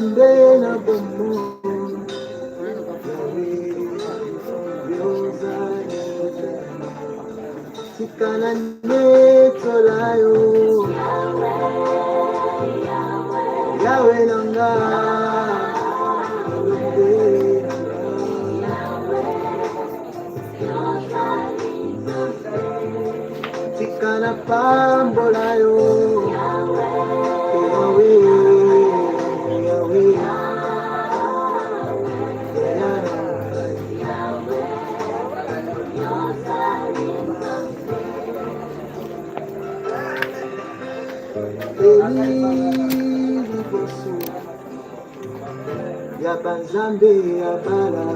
elondena bomo tikana netolayo yawe nanga tikana pambolayo yawe yawe liboso ya banzambe ya bala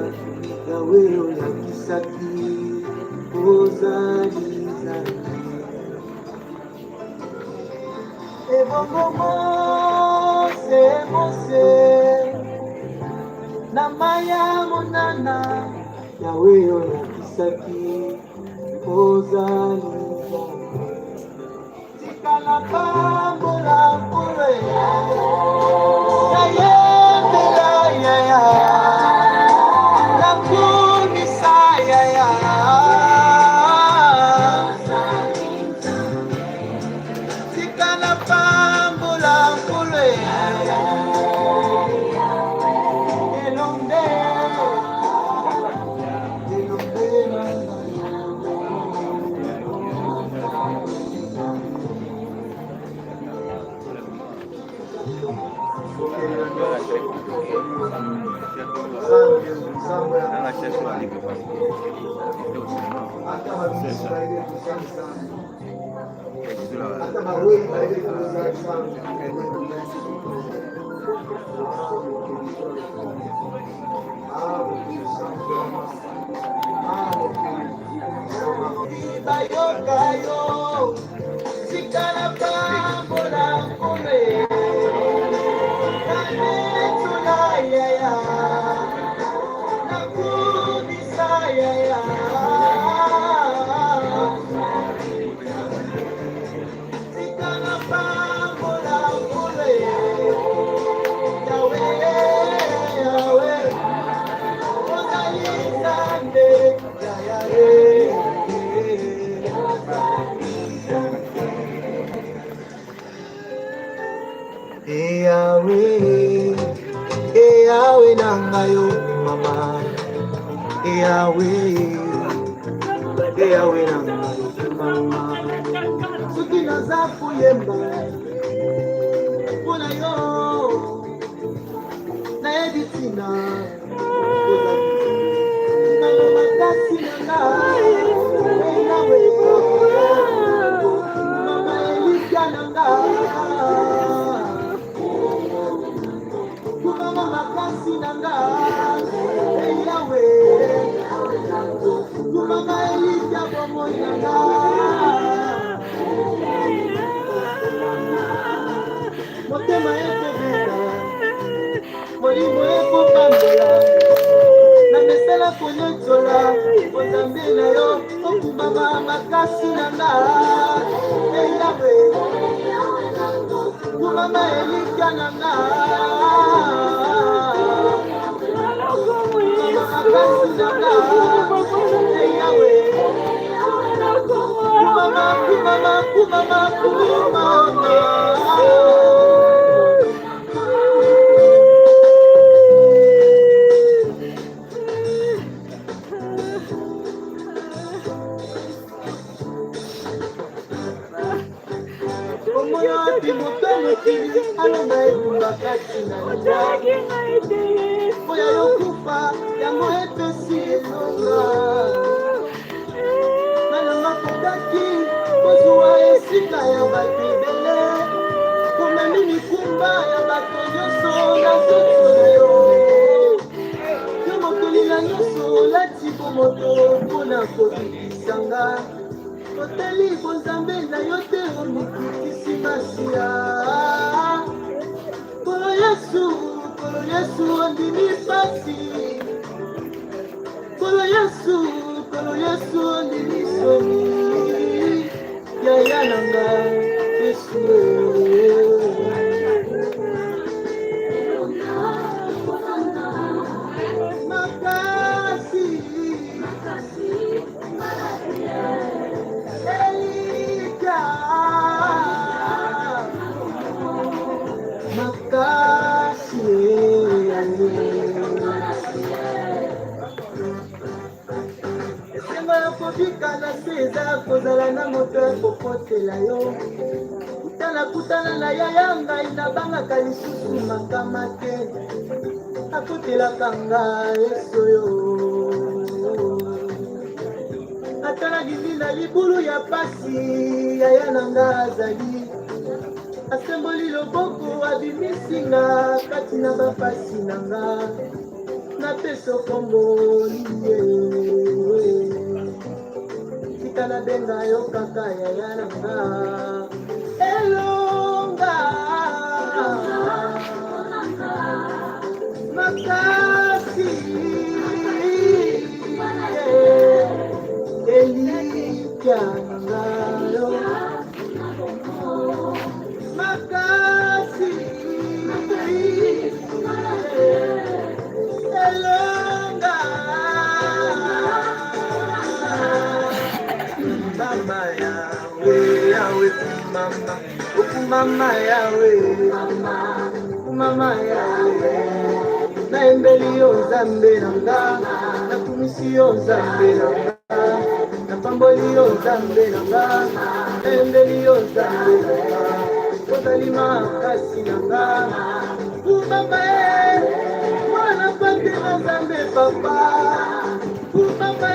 yawe oyakisaki ozali nzambe ebongo mose na maya monana yawe oyakisaki ozali nzambe tikala pambola mpole yayembela yaya nakumisa yaya tikala pambola mpole elonde bayokayo sikala pambola mpole kanetula yaya nakudisa yaya sikala pambola mpole yawe yawe ozali nzambe yayae Yahweh nangayo mama Yahweh nangayo mama soki naza koyemba mpona yo nayebi ntina nalo makasi nanga Yahweh mama elika nanga kumama makasi nanga Yahweh kumama elika bomoi nanga motema ekobenda molimo ekopambola na mesala konyotola ozambe na yo okumama makasi nanga Yahweh kumama elika nanga makasi nanga Yahweh kumama alonga etumba kati na oya yokufa yango epesi ezonga nalanga kotaki kozwa esika ya bato ebele komemi mikumba ya bato nyonso na nzoto na yo yo mokoli na nyonso olati bomoto mpona kobikisanga otali bonzambe na yo te omikikisi masiya kolo Yesu ondimi pasi kolo Yesu ondimi soni yaya nanga Yesu na se eza kozala na moto ya kokotela yo. Kutana na yaya ngai nabangaka lisusu makama te, akotelaka ngai esoyo. Atala gindi na libulu ya pasi, yaya na nga azali asemboli loboko abimisinga kati na bapasi na nga, napeso kombo liye. Tika na benga yo kaka yaya na nga elonga makasi Elikia Ngalo makasi elonga mama yawe yawe mama yawe mama yawe naembeli yo nzambe na nga nakumisi yo nzambe na nga napamboli yo nzambe na nga naembeli yo nzambe na nga ozali makasi na nga umama mwana pate na nzambe papa umama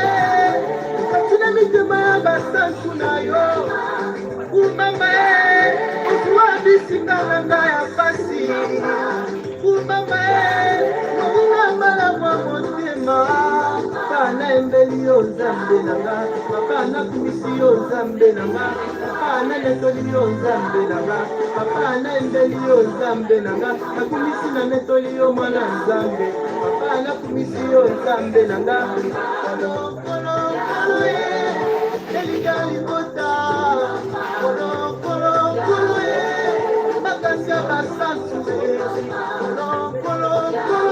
katuna mitema ya basantu na yo umama ozuwa bisinga na nga ya pasi umama mobungambala mwa motema kana embeli yo nzambe na nga papa nakumisi yo nzambe na nga papa naletoli yo nzambe na nga papa naembeli yo nzambe na nga nakumisi na netoli yo mwana nzambe papa nakumisi yo nzambe na nga kolokolo elinga libota kolokolo makasi ya basantu kolokolo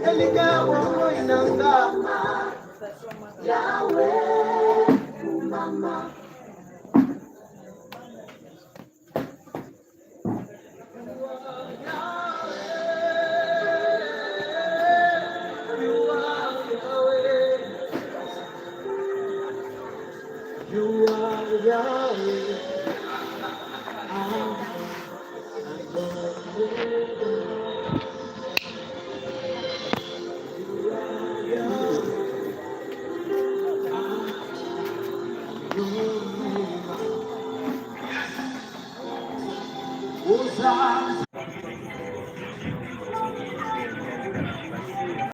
elinga bomoi na nga yawe mama you are Yahweh.